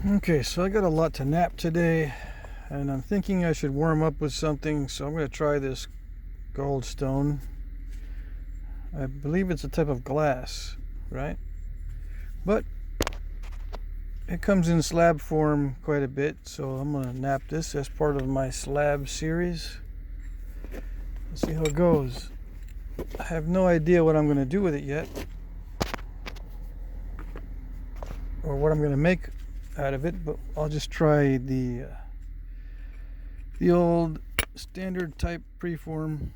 Okay, so I got a lot to nap today, and I'm thinking I should warm up with something, so I'm going to try this Goldstone. I believe it's a type of glass, right? But it comes in slab form quite a bit, so I'm going to nap this as part of my slab series. Let's see how it goes. I have no idea what I'm going to do with it yet, or what I'm going to make out of it, but I'll just try the old standard type preform,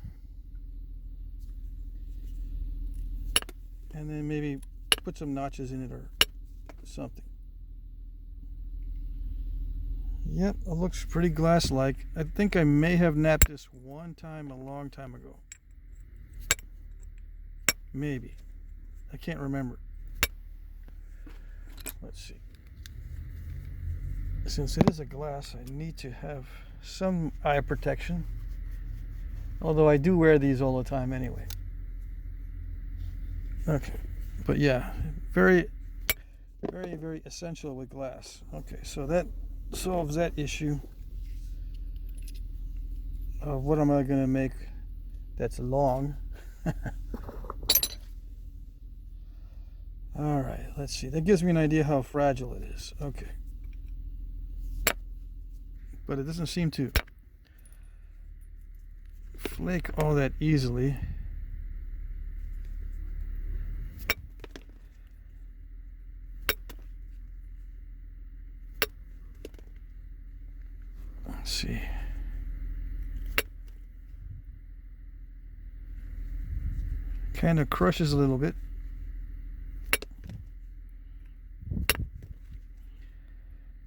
and then maybe put some notches in it or something. Yep, it looks pretty glass-like. I think I may have napped this one time a long time ago. Maybe. I can't remember. Let's see. Since it is a glass, I need to have some eye protection. Although I do wear these all the time anyway. Okay. But yeah, very, very, very essential with glass. Okay, so that solves that issue of what am I going to make that's long. All right, let's see. That gives me an idea how fragile it is. Okay. But it doesn't seem to flake all that easily. Let's see. Kind of crushes a little bit.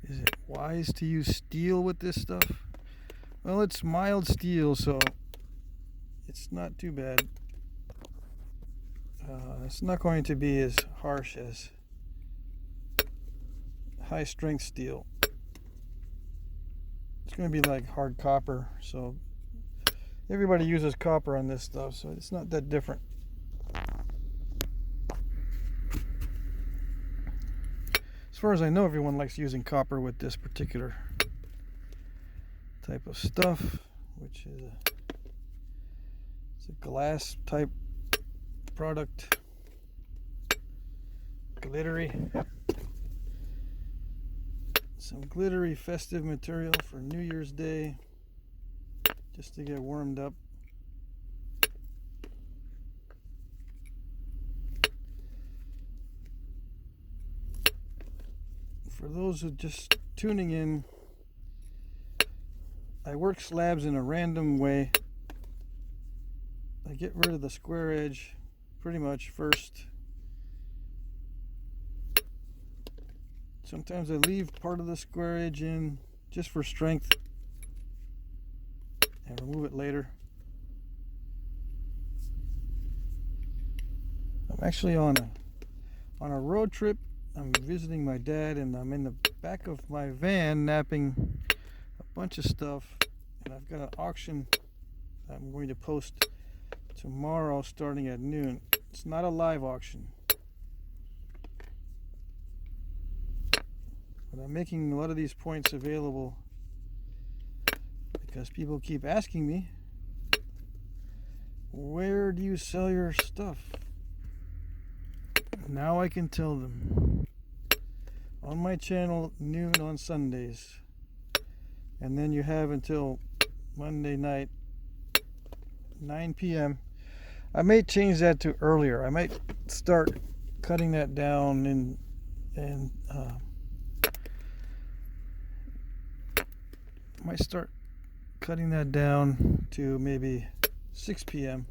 Is it wise to use steel with this stuff? Well, it's mild steel, so it's not too bad. It's not going to be as harsh as high strength steel. It's going to be like hard copper, so everybody uses copper on this stuff, so it's not that different. As far as I know, everyone likes using copper with this particular type of stuff, which is it's a glass type product. Glittery. Some glittery festive material for New Year's Day, just to get warmed up. For those who are just tuning in, I work slabs in a random way. I get rid of the square edge pretty much first. Sometimes I leave part of the square edge in just for strength and remove it later. I'm actually on a road trip. I'm visiting my dad, and I'm in the back of my van napping a bunch of stuff, and I've got an auction I'm going to post tomorrow starting at noon. It's not a live auction, but I'm making a lot of these points available because people keep asking me, where do you sell your stuff? Now I can tell them. On my channel, noon on Sundays. And then you have until Monday night, 9 p.m. I may change that to earlier. I might start cutting that down and might start cutting that down to maybe 6 p.m.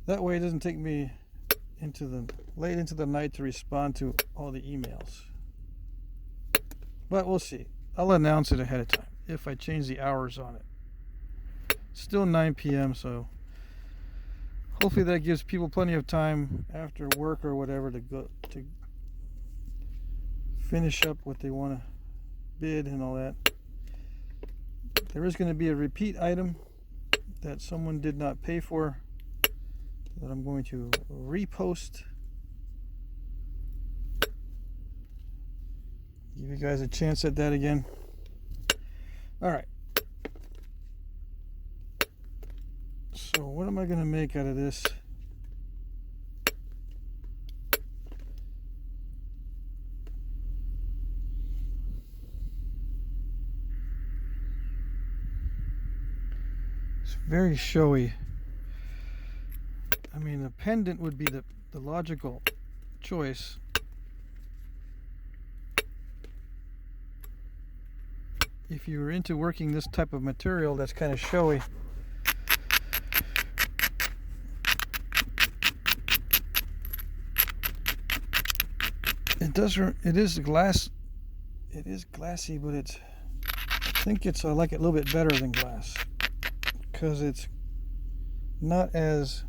That way it doesn't take me late into the night to respond to all the emails. But we'll see. I'll announce it ahead of time if I change the hours on it. Still 9 p.m. so hopefully that gives people plenty of time after work or whatever to finish up what they want to bid and all that. There is going to be a repeat item that someone did not pay for that I'm going to repost Give you guys a chance at that again. All right. So what am I going to make out of this? It's very showy. I mean, the pendant would be the logical choice. If you were into working this type of material that's kind of showy. It is glass. It is glassy, but I think I like it a little bit better than glass because it's not as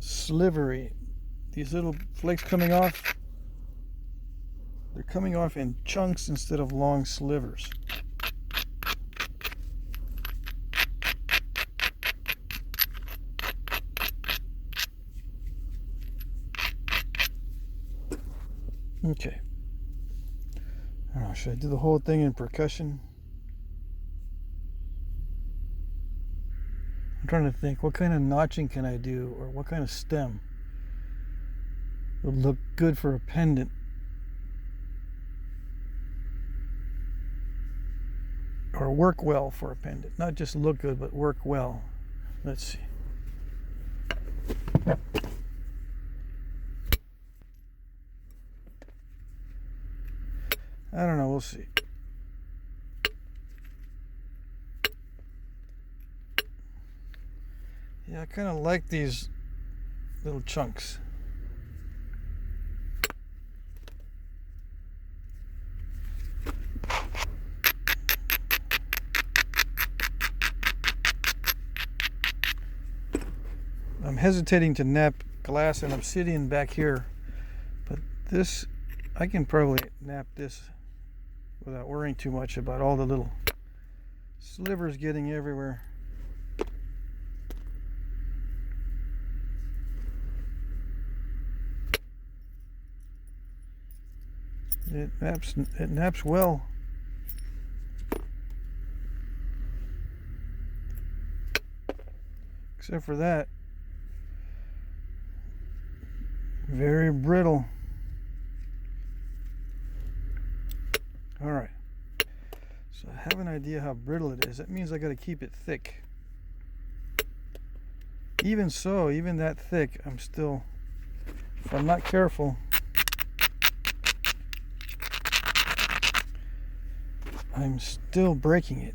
slivery. These little flakes coming off, they're coming off in chunks instead of long slivers. Okay. I don't know, should I do the whole thing in percussion? I'm trying to think, what kind of notching can I do, or what kind of stem would look good for a pendant? Or work well for a pendant. Not just look good, but work well. Let's see. I don't know, we'll see. Yeah, I kind of like these little chunks. I'm hesitating to nap glass and obsidian back here, but this, I can probably nap this without worrying too much about all the little slivers getting everywhere. It naps well. Except for that, very brittle. All right, so I have an idea how brittle it is. That means I got to keep it thick. Even so, even that thick, I'm still, if I'm not careful, I'm still breaking it.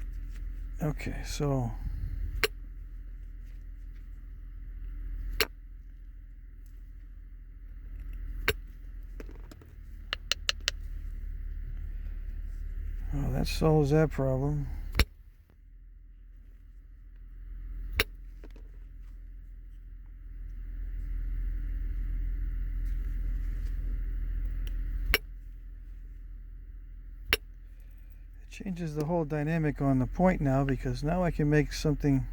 Okay, so oh, that solves that problem. It changes the whole dynamic on the point now, because now I can make something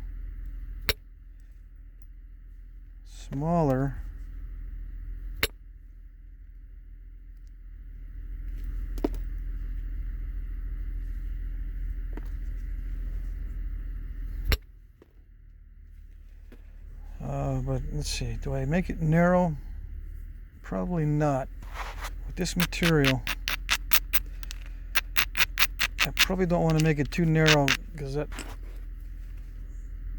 smaller. But let's see, do I make it narrow? Probably not. With this material, I probably don't want to make it too narrow, because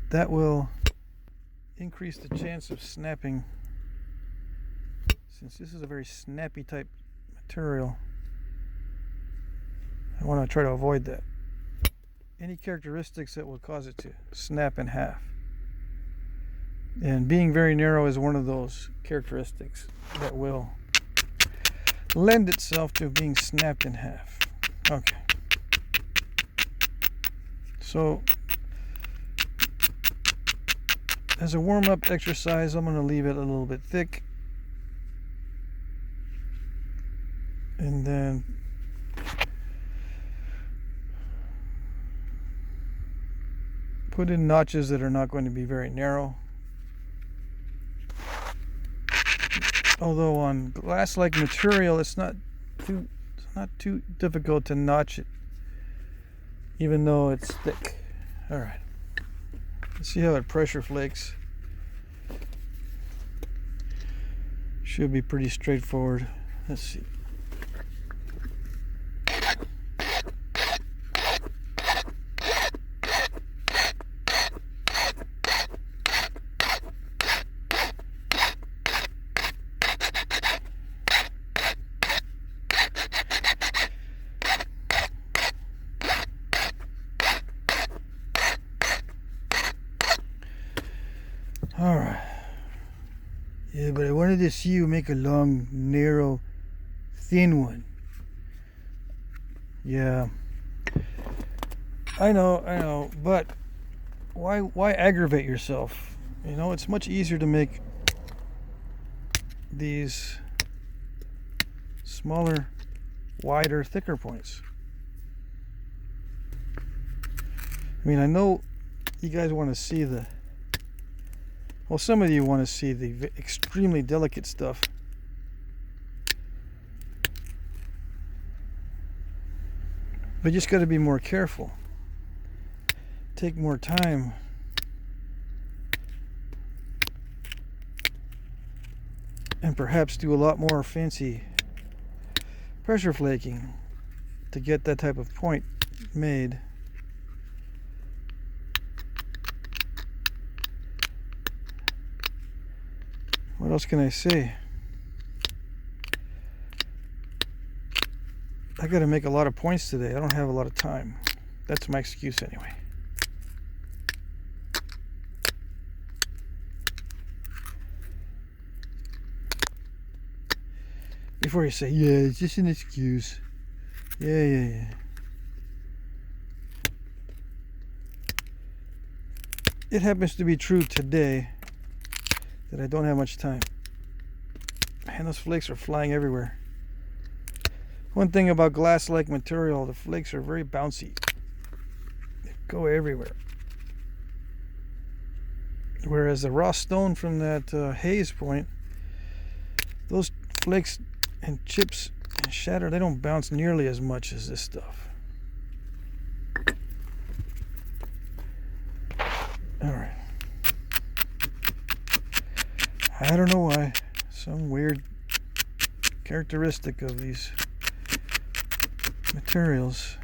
that will increase the chance of snapping, since this is a very snappy type material. I want to try to avoid that. Any characteristics that will cause it to snap in half. And being very narrow is one of those characteristics that will lend itself to being snapped in half. Okay. So, as a warm-up exercise, I'm going to leave it a little bit thick. And then put in notches that are not going to be very narrow. Although on glass-like material, it's not not too difficult to notch it, even though it's thick. All right, let's see how it pressure flakes. Should be pretty straightforward. Let's see. All right. Yeah, but I wanted to see you make a long, narrow, thin one. Yeah. I know, but why aggravate yourself? You know, it's much easier to make these smaller, wider, thicker points. I mean, I know you guys want to see well, some of you want to see the extremely delicate stuff. But you just got to be more careful. Take more time. And perhaps do a lot more fancy pressure flaking to get that type of point made. What else can I say? I got to make a lot of points today. I don't have a lot of time. That's my excuse anyway. Before you say, yeah, it's just an excuse. Yeah. It happens to be true today that I don't have much time. Man, those flakes are flying everywhere. One thing about glass-like material, the flakes are very bouncy. They go everywhere. Whereas the raw stone from that haze point, those flakes and chips and shatter, they don't bounce nearly as much as this stuff. Alright. I don't know why. Some weird characteristic of these materials.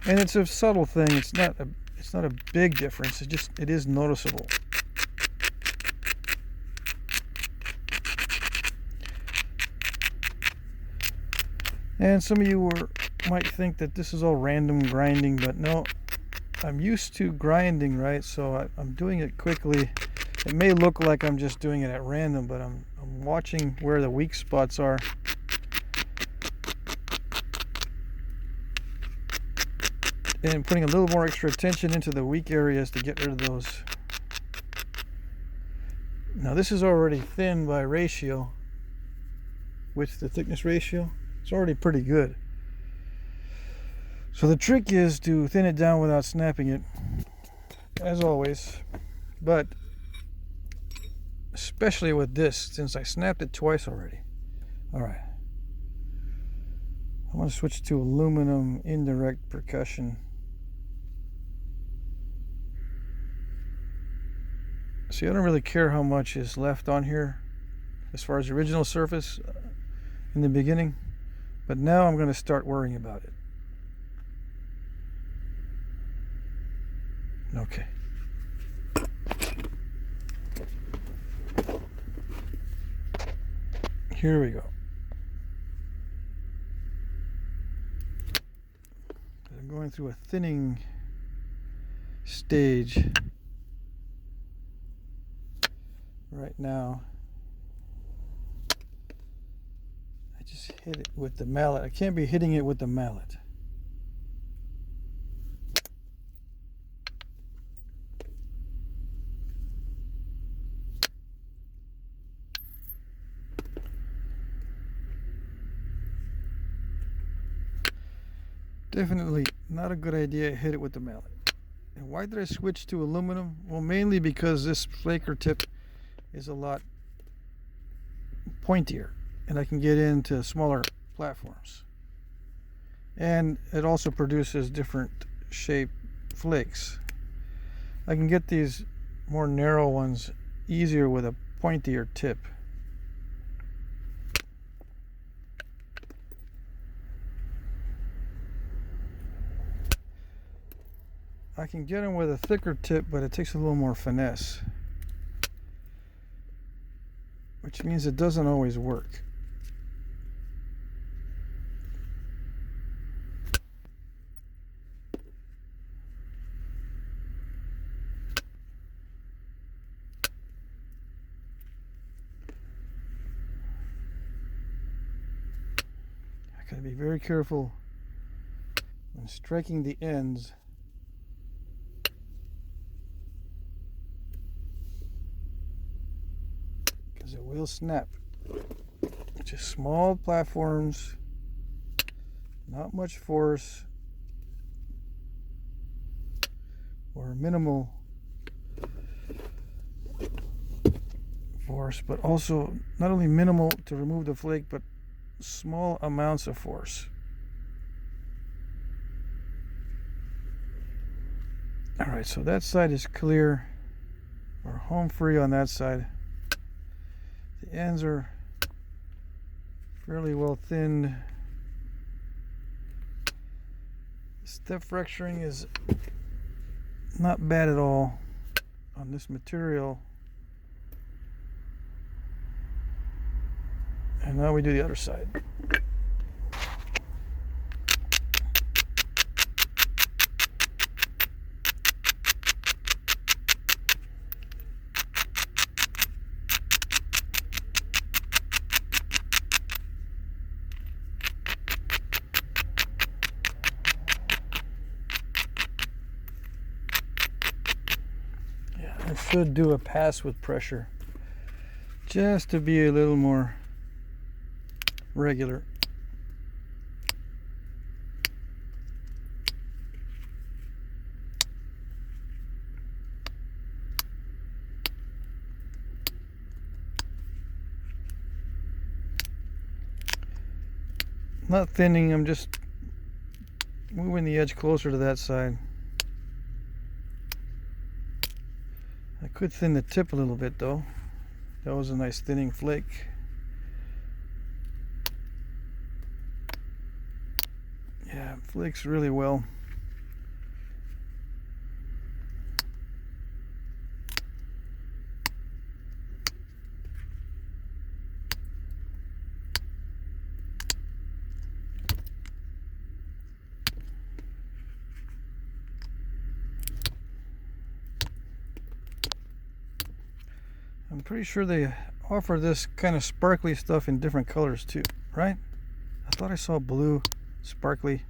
And it's a subtle thing. It's not a big difference. It is noticeable. And some of you might think that this is all random grinding, but no, I'm used to grinding, right? So I'm doing it quickly. It may look like I'm just doing it at random, but I'm watching where the weak spots are. And putting a little more extra attention into the weak areas to get rid of those. Now this is already thin by ratio, width to thickness ratio. It's already pretty good. So the trick is to thin it down without snapping it, as always. But especially with this, since I snapped it twice already. Alright. I want to switch to aluminum indirect percussion. See, I don't really care how much is left on here as far as the original surface in the beginning, but now I'm going to start worrying about it. Okay. Here we go. I'm going through a thinning stage right now. I just hit it with the mallet. I can't be hitting it with the mallet. Definitely not a good idea to hit it with the mallet. And why did I switch to aluminum? Well, mainly because this flaker tip is a lot pointier and I can get into smaller platforms. And it also produces different shape flakes. I can get these more narrow ones easier with a pointier tip. I can get them with a thicker tip, but it takes a little more finesse, which means it doesn't always work. I gotta be very careful when striking the ends. It will snap. Just small platforms, not much force, or minimal force, but also not only minimal to remove the flake, but small amounts of force. Alright, so that side is clear. We're home free on that side. The ends are fairly well thinned. Step fracturing is not bad at all on this material. And now we do the other side. I should do a pass with pressure just to be a little more regular. Not thinning, I'm just moving the edge closer to that side. I could thin the tip a little bit though. That was a nice thinning flake. Yeah, flakes really well. I'm pretty sure they offer this kind of sparkly stuff in different colors too, right? I thought I saw blue sparkly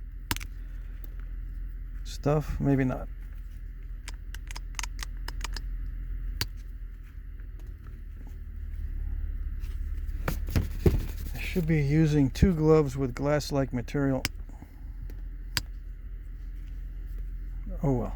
stuff, maybe not. I should be using 2 gloves with glass-like material. Oh well.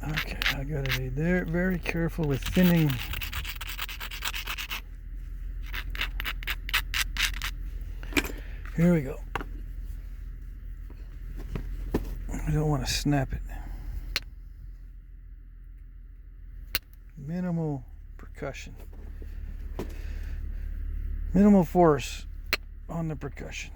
Okay, I gotta be there, very careful with thinning. Here we go. I don't want to snap it. Minimal percussion. Minimal force on the percussion.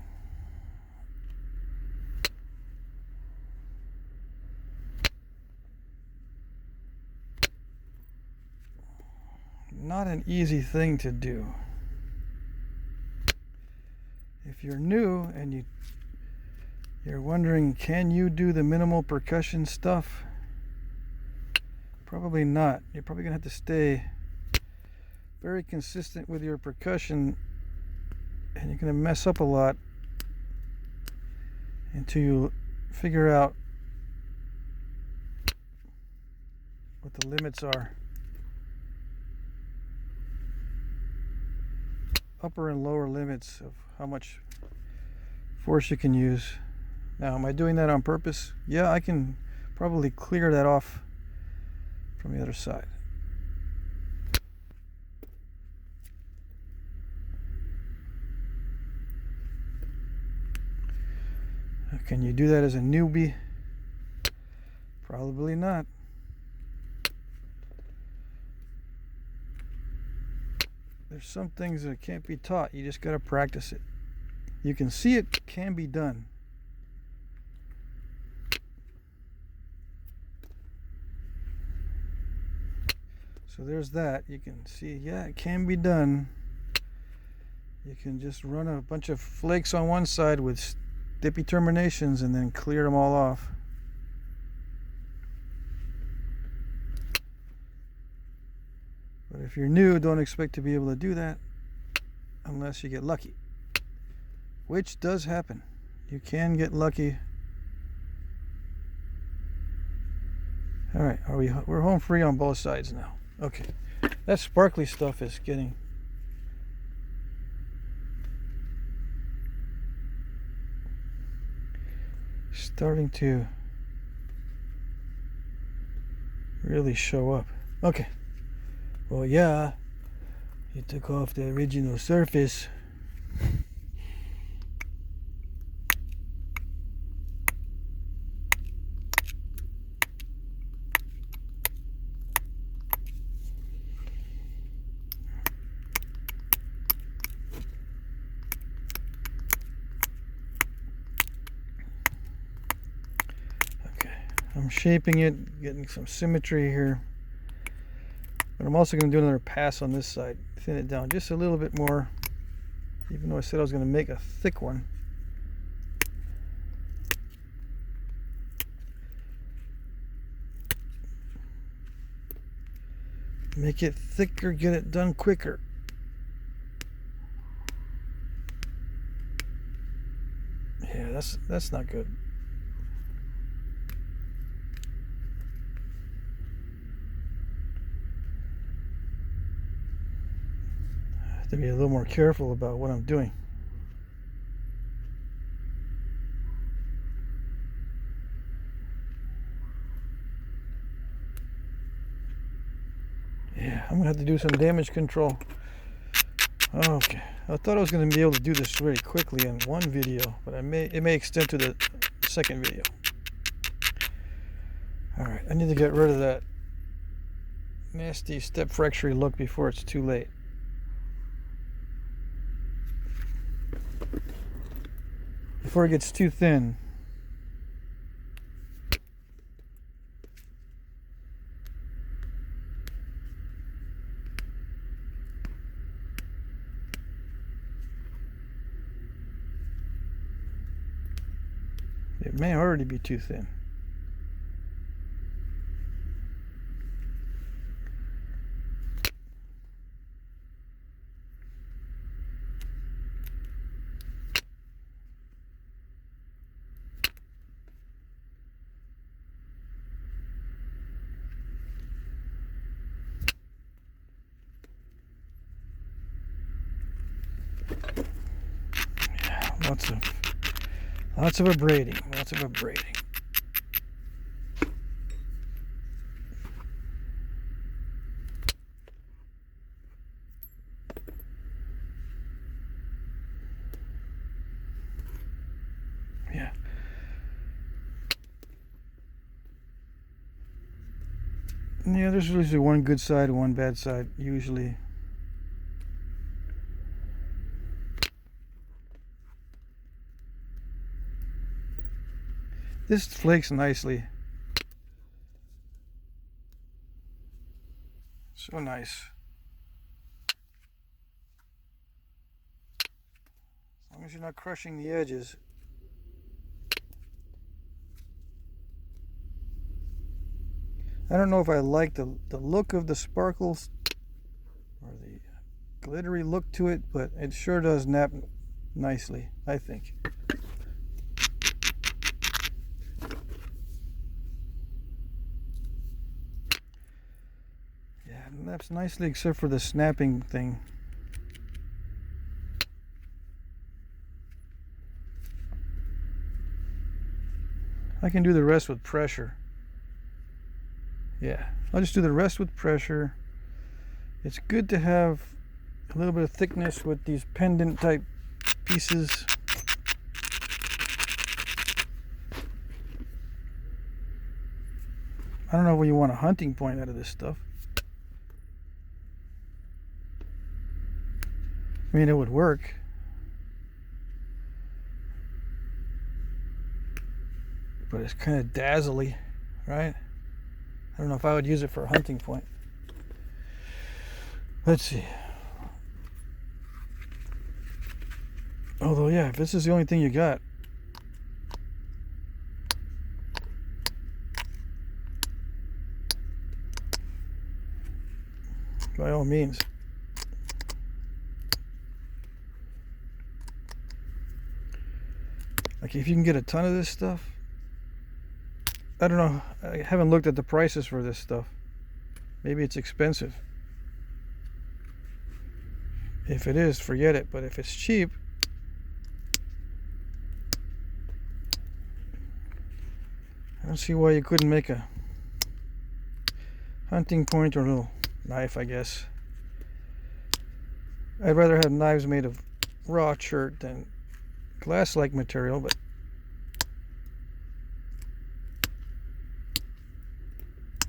Not an easy thing to do. If you're new and you're wondering, can you do the minimal percussion stuff? Probably not. You're probably gonna have to stay very consistent with your percussion, and you're gonna mess up a lot until you figure out what the limits are. Upper and lower limits of how much force you can use. Now, am I doing that on purpose? Yeah, I can probably clear that off from the other side. Can you do that as a newbie? Probably not. There's some things that can't be taught. You just got to practice it. You can see it can be done. So there's that. You can see, yeah, it can be done. You can just run a bunch of flakes on one side with dippy terminations and then clear them all off. But if you're new, don't expect to be able to do that unless you get lucky, which does happen. You can get lucky. All right, we're home free on both sides now. Okay, that sparkly stuff is starting to really show up. Okay. Well, yeah, you took off the original surface. Okay, I'm shaping it, getting some symmetry here. But I'm also going to do another pass on this side. Thin it down just a little bit more, even though I said I was going to make a thick one. Make it thicker, get it done quicker. Yeah, that's not good. To be a little more careful about what I'm doing. Yeah, I'm gonna have to do some damage control. Okay, I thought I was gonna be able to do this very quickly in one video, but it may extend to the second video. All right, I need to get rid of that nasty step fracture look before it's too late. Before it gets too thin. It may already be too thin. Lots of abrading, lots of abrading. Yeah. Yeah, there's usually one good side and one bad side, usually. This flakes nicely. So nice. As long as you're not crushing the edges. I don't know if I like the look of the sparkles or the glittery look to it, but it sure does nap nicely, I think. snaps nicely except for the snapping thing. I can do the rest with pressure. Yeah, I'll just do the rest with pressure. It's good to have a little bit of thickness with these pendant type pieces. I don't know where you want a hunting point out of this stuff. I mean, it would work. But it's kind of dazzly, right? I don't know if I would use it for a hunting point. Let's see. Although, yeah, if this is the only thing you got, by all means. Like, if you can get a ton of this stuff, I don't know. I haven't looked at the prices for this stuff. Maybe it's expensive. If it is, forget it. But if it's cheap, I don't see why you couldn't make a hunting point or a little knife, I guess. I'd rather have knives made of raw chert than glass-like material, but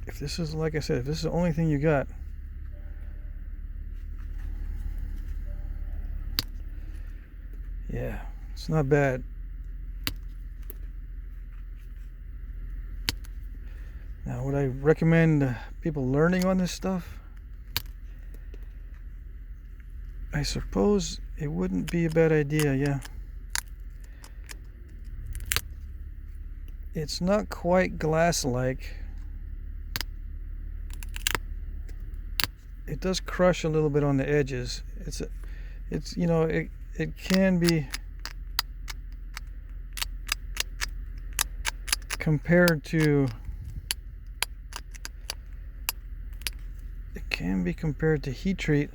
if this is, like I said, if this is the only thing you got, yeah, it's not bad. Now, would I recommend people learning on this stuff? I suppose it wouldn't be a bad idea, yeah. It's not quite glass-like. It does crush a little bit on the edges. It's you know, it can be compared to heat treat.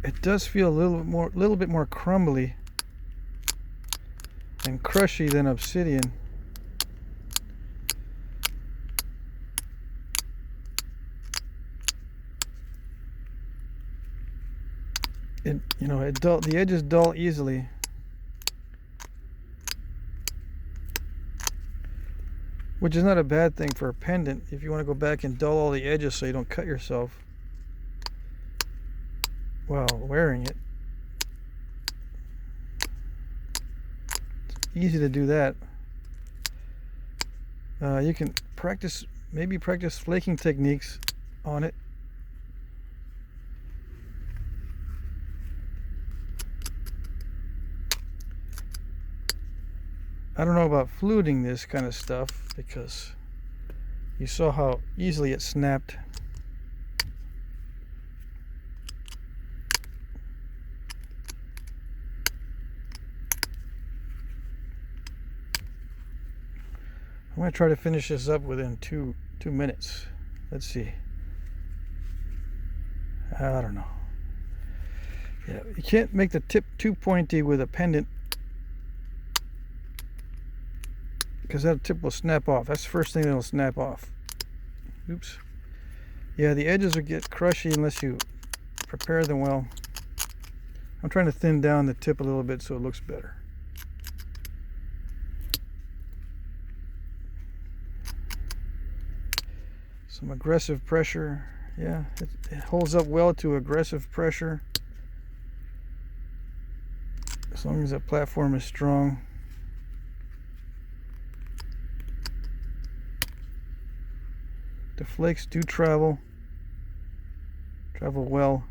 It does feel a little bit more crumbly and crushy than obsidian. The edges dull easily. Which is not a bad thing for a pendant if you want to go back and dull all the edges so you don't cut yourself while wearing it. It's easy to do that. You can maybe practice flaking techniques on it. I don't know about fluting this kind of stuff because you saw how easily it snapped. I'm going to try to finish this up within two minutes. Let's see. I don't know. Yeah, you can't make the tip too pointy with a pendant, because that tip will snap off. That's the first thing that'll snap off. Oops. Yeah, the edges will get crushy unless you prepare them well. I'm trying to thin down the tip a little bit so it looks better. Some aggressive pressure. Yeah, it holds up well to aggressive pressure, as long as the platform is strong. The flakes do travel well.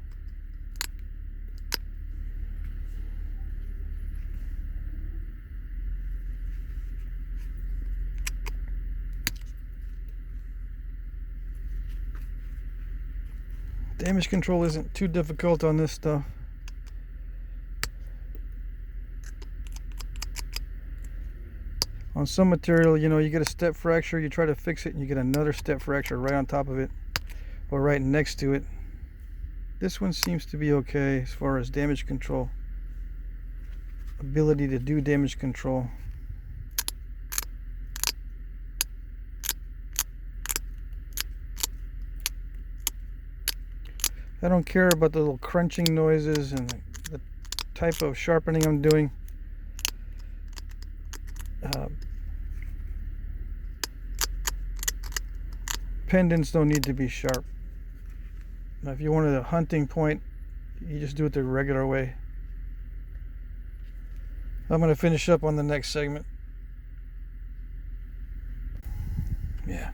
Damage control isn't too difficult on this stuff. On some material, you know, you get a step fracture, you try to fix it, and you get another step fracture right on top of it or right next to it. This one seems to be okay as far as damage control, ability to do damage control. I don't care about the little crunching noises and the type of sharpening I'm doing. Pendants don't need to be sharp. Now, if you wanted a hunting point, you just do it the regular way. I'm going to finish up on the next segment. Yeah,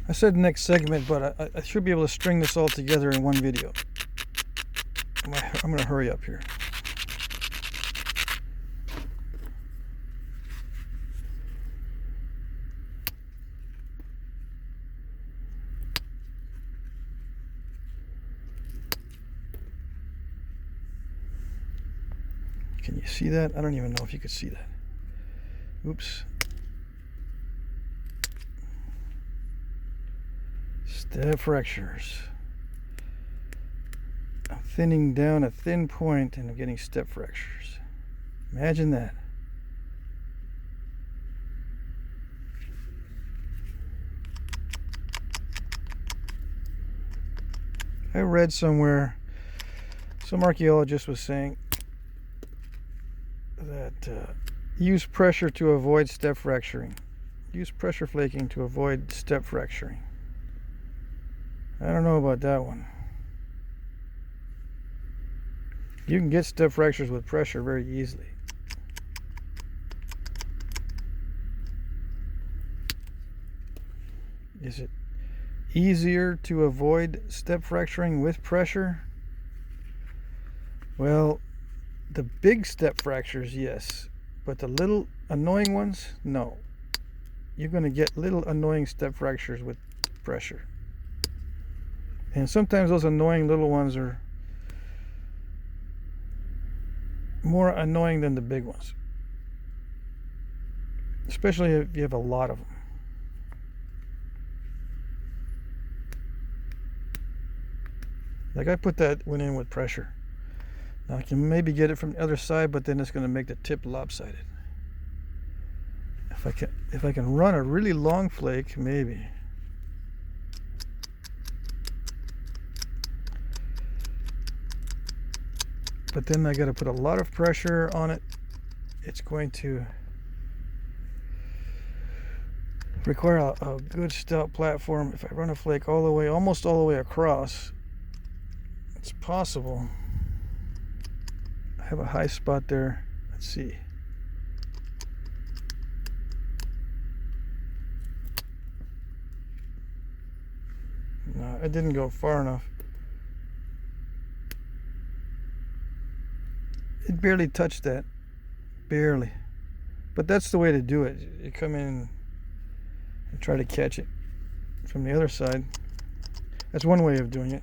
I said next segment, but I should be able to string this all together in one video. I'm going to hurry up here. Can you see that? I don't even know if you could see that. Oops. Step fractures. I'm thinning down a thin point and I'm getting step fractures. Imagine that. I read somewhere, some archaeologist was saying that use pressure to avoid step fracturing. Use pressure flaking to avoid step fracturing. I don't know about that one. You can get step fractures with pressure very easily. Is it easier to avoid step fracturing with pressure? Well, the big step fractures, yes, but the little annoying ones, no. You're going to get little annoying step fractures with pressure. And sometimes those annoying little ones are more annoying than the big ones, especially if you have a lot of them. Like I put that one in with pressure. Now I can maybe get it from the other side, but then it's going to make the tip lopsided. If I can run a really long flake, maybe. But then I got to put a lot of pressure on it. It's going to require a good stout platform. If I run a flake all the way, almost all the way across, it's possible. I have a high spot there. Let's see. No, it didn't go far enough. It barely touched that. Barely. But that's the way to do it. You come in and try to catch it from the other side. That's one way of doing it.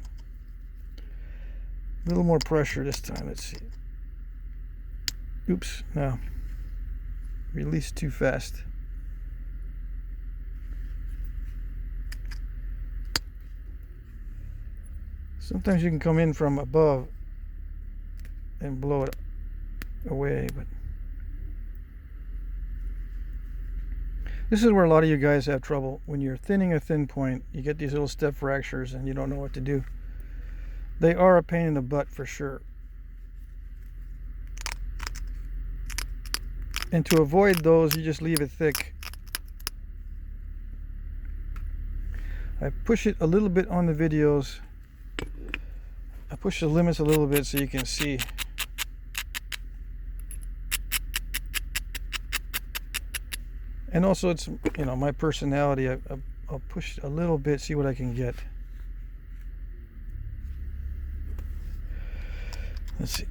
A little more pressure this time. Let's see. Oops. No. Released too fast. Sometimes you can come in from above and blow it away, but this is where a lot of you guys have trouble. When you're thinning a thin point, you get these little step fractures and you don't know what to do. They are a pain in the butt for sure. And to avoid those, you just leave it thick. I push it a little bit on the videos. I push the limits a little bit so you can see. And also it's, you know, my personality. I'll push a little bit, see what I can get. Let's see.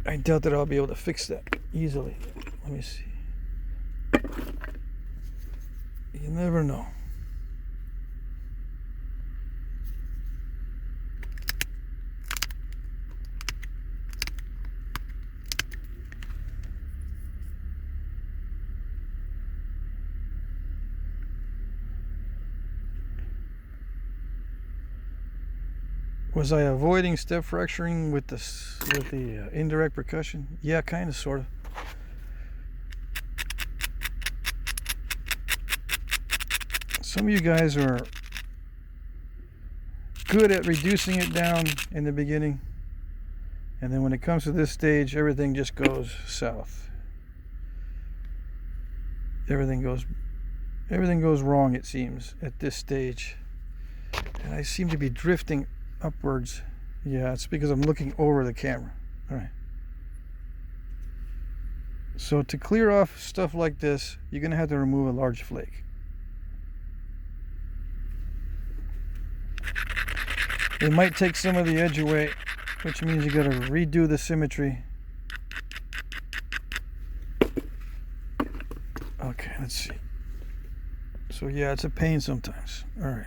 I doubt that I'll be able to fix that easily. Let me see. You never know. Was I avoiding step fracturing with the indirect percussion? Yeah, kind of, sort of. Some of you guys are good at reducing it down in the beginning, and then when it comes to this stage, everything just goes south. Everything goes wrong, it seems, at this stage. And I seem to be drifting upwards. Yeah, it's because I'm looking over the camera. All right. So to clear off stuff like this, you're going to have to remove a large flake. It might take some of the edge away, which means you got to redo the symmetry. Okay, let's see. So yeah, it's a pain sometimes. All right.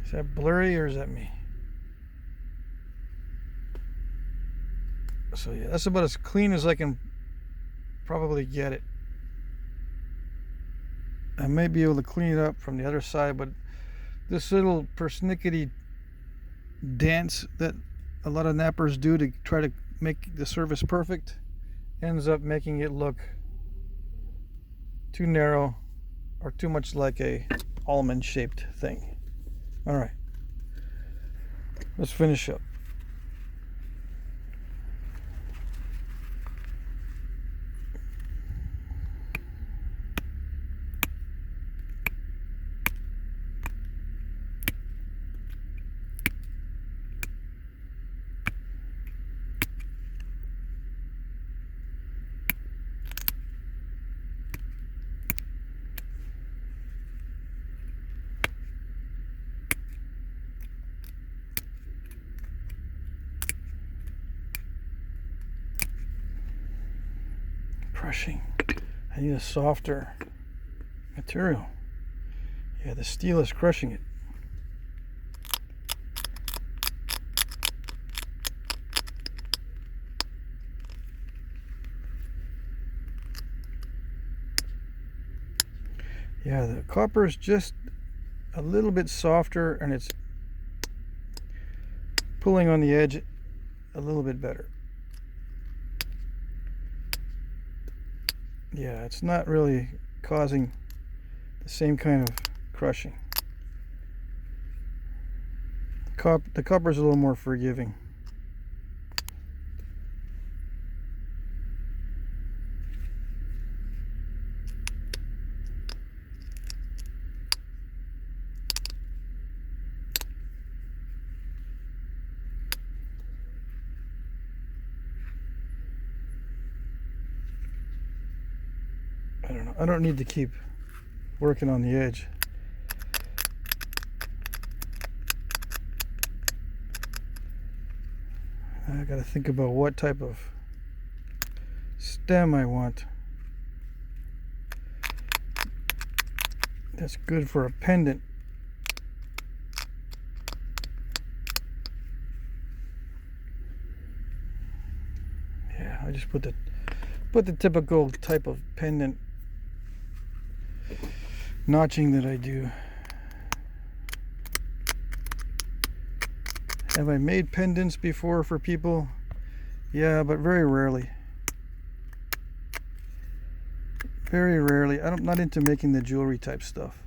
Is that blurry or is that me? So yeah, that's about as clean as I can probably get it. I may be able to clean it up from the other side, but this little persnickety dance that a lot of nappers do to try to make the surface perfect ends up making it look too narrow or too much like a almond shaped thing. All right, let's finish up. Crushing. I need a softer material. Yeah, the steel is crushing it. Yeah, the copper is just a little bit softer and it's pulling on the edge a little bit better. Yeah, it's not really causing the same kind of crushing. The copper is a little more forgiving. I don't know. I don't need to keep working on the edge. I gotta think about what type of stem I want. That's good for a pendant. Yeah, I just put the typical type of pendant notching that I do. Have I made pendants before for people? Yeah, but very rarely. Very rarely. I'm not into making the jewelry type stuff.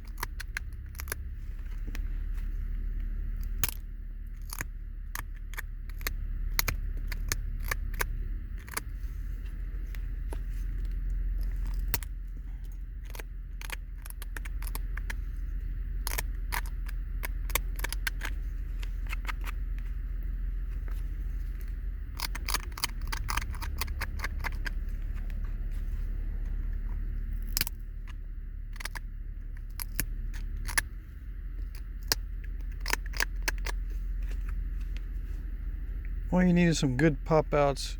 All you need is some good pop outs.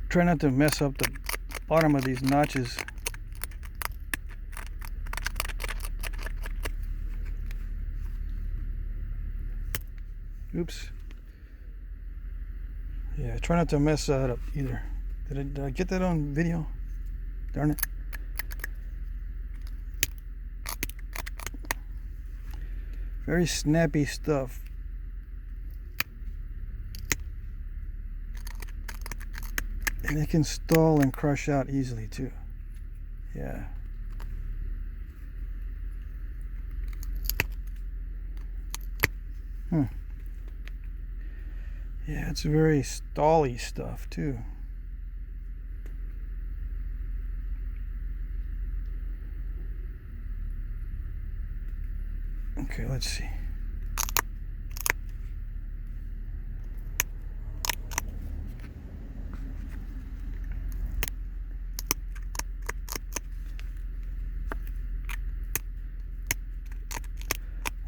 Try not to mess up the bottom of these notches. Oops. Yeah, try not to mess that up either. Did I get that on video? Darn it. Very snappy stuff. And it can stall and crush out easily too. Yeah. Yeah, it's very stally stuff too. Okay, let's see.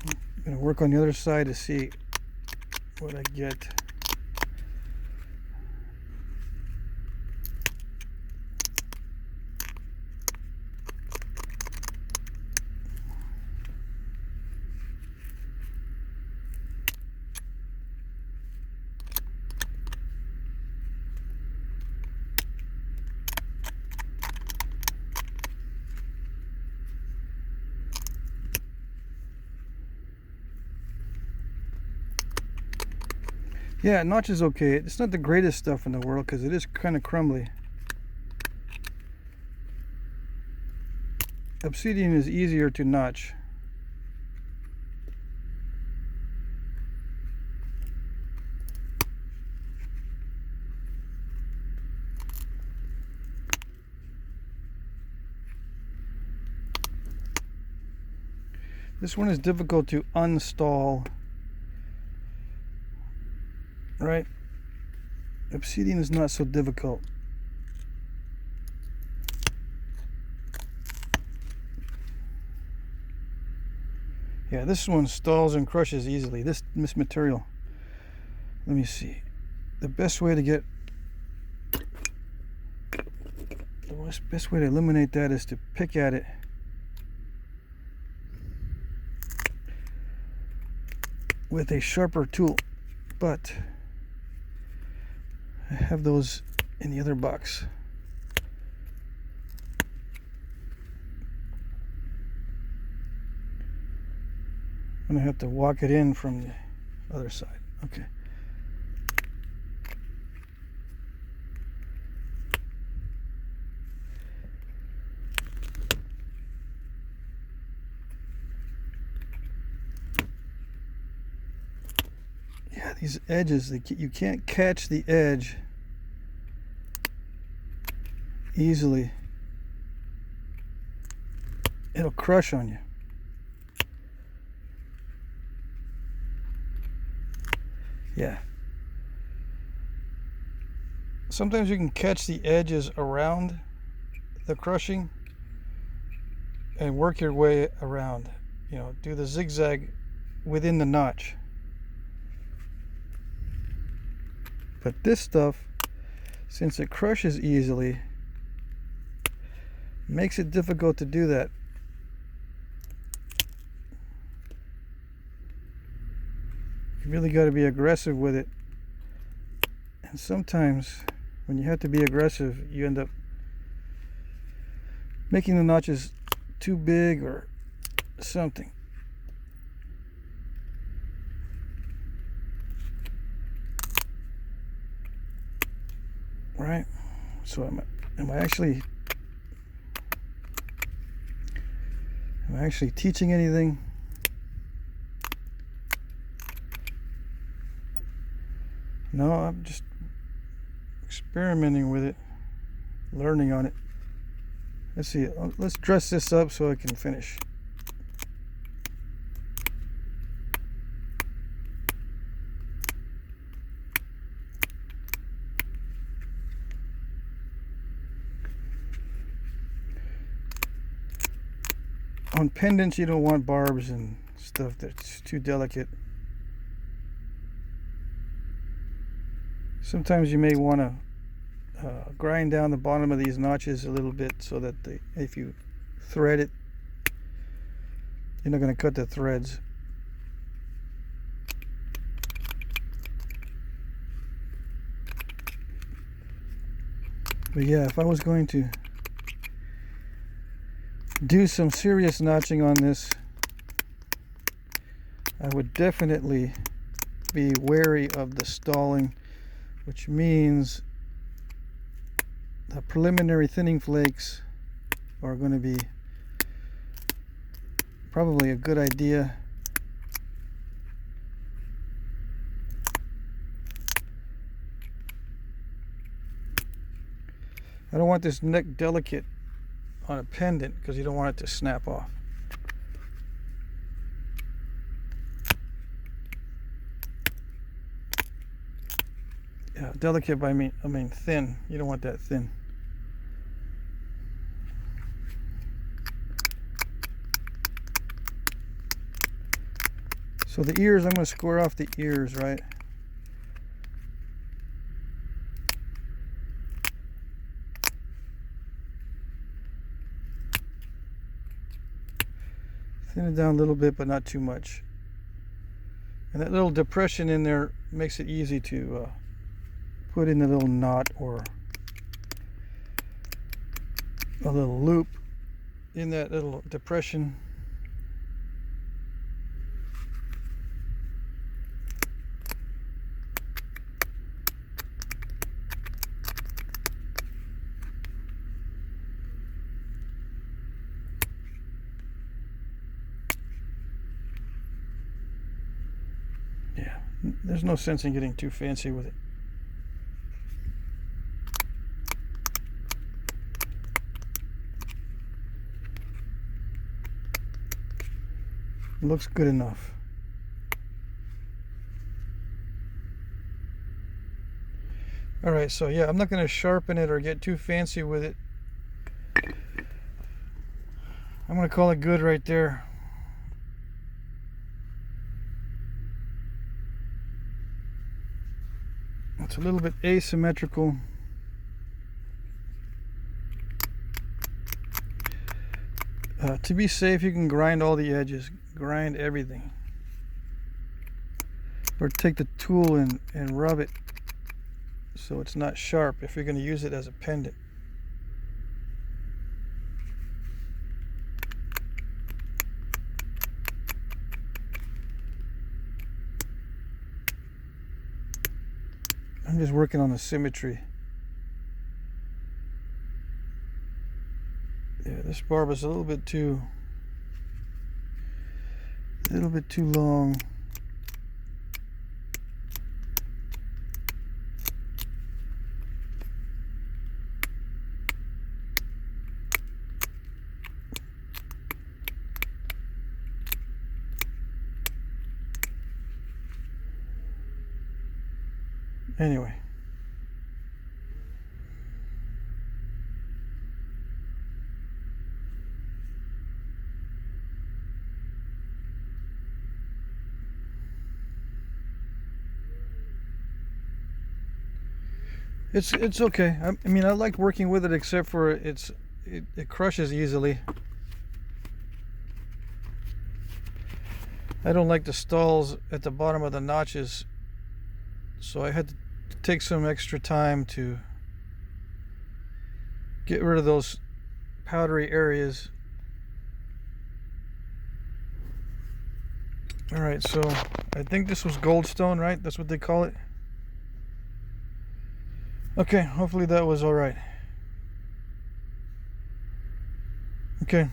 I'm gonna work on the other side to see what I get. Yeah, notch is okay. It's not the greatest stuff in the world because it is kind of crumbly. Obsidian is easier to notch. This one is difficult to unstall. Right? Obsidian is not so difficult. Yeah, this one stalls and crushes easily. This material. Let me see. The best way to eliminate that is to pick at it with a sharper tool. But I have those in the other box. I'm gonna have to walk it in from the other side. Okay. Yeah, these edges, you can't catch the edge easily. It'll crush on you. Yeah. Sometimes you can catch the edges around the crushing and work your way around. You know, do the zigzag within the notch. But this stuff, since it crushes easily, makes it difficult to do that. You really got to be aggressive with it. And sometimes when you have to be aggressive, you end up making the notches too big or something. Right? So am I actually teaching anything? No, I'm just experimenting with it, learning on it. Let's see, let's dress this up so I can finish. On pendants, you don't want barbs and stuff that's too delicate. Sometimes you may want to grind down the bottom of these notches a little bit so that if you thread it, you're not going to cut the threads. But yeah, if I was going to do some serious notching on this, I would definitely be wary of the stalling, which means the preliminary thinning flakes are going to be probably a good idea. I don't want this neck delicate on a pendant because you don't want it to snap off. Yeah, delicate by me, I mean thin. You don't want that thin. So the ears, I'm going to square off the ears, right? Thin it down a little bit, but not too much. And that little depression in there makes it easy to put in a little knot or a little loop in that little depression. Yeah, there's no sense in getting too fancy with it. It looks good enough. All right, so yeah, I'm not going to sharpen it or get too fancy with it. I'm going to call it good right there. It's a little bit asymmetrical. To be safe, you can grind all the edges, grind everything. Or take the tool and rub it so it's not sharp if you're going to use it as a pendant. I'm just working on the symmetry. Yeah, this barb is a little bit too long. Anyway. It's okay. I mean, I like working with it, except for it crushes easily. I don't like the stalls at the bottom of the notches, so I had to take some extra time to get rid of those powdery areas. All right, so I think this was Goldstone, right? That's what they call it. Okay, hopefully that was all right. Okay.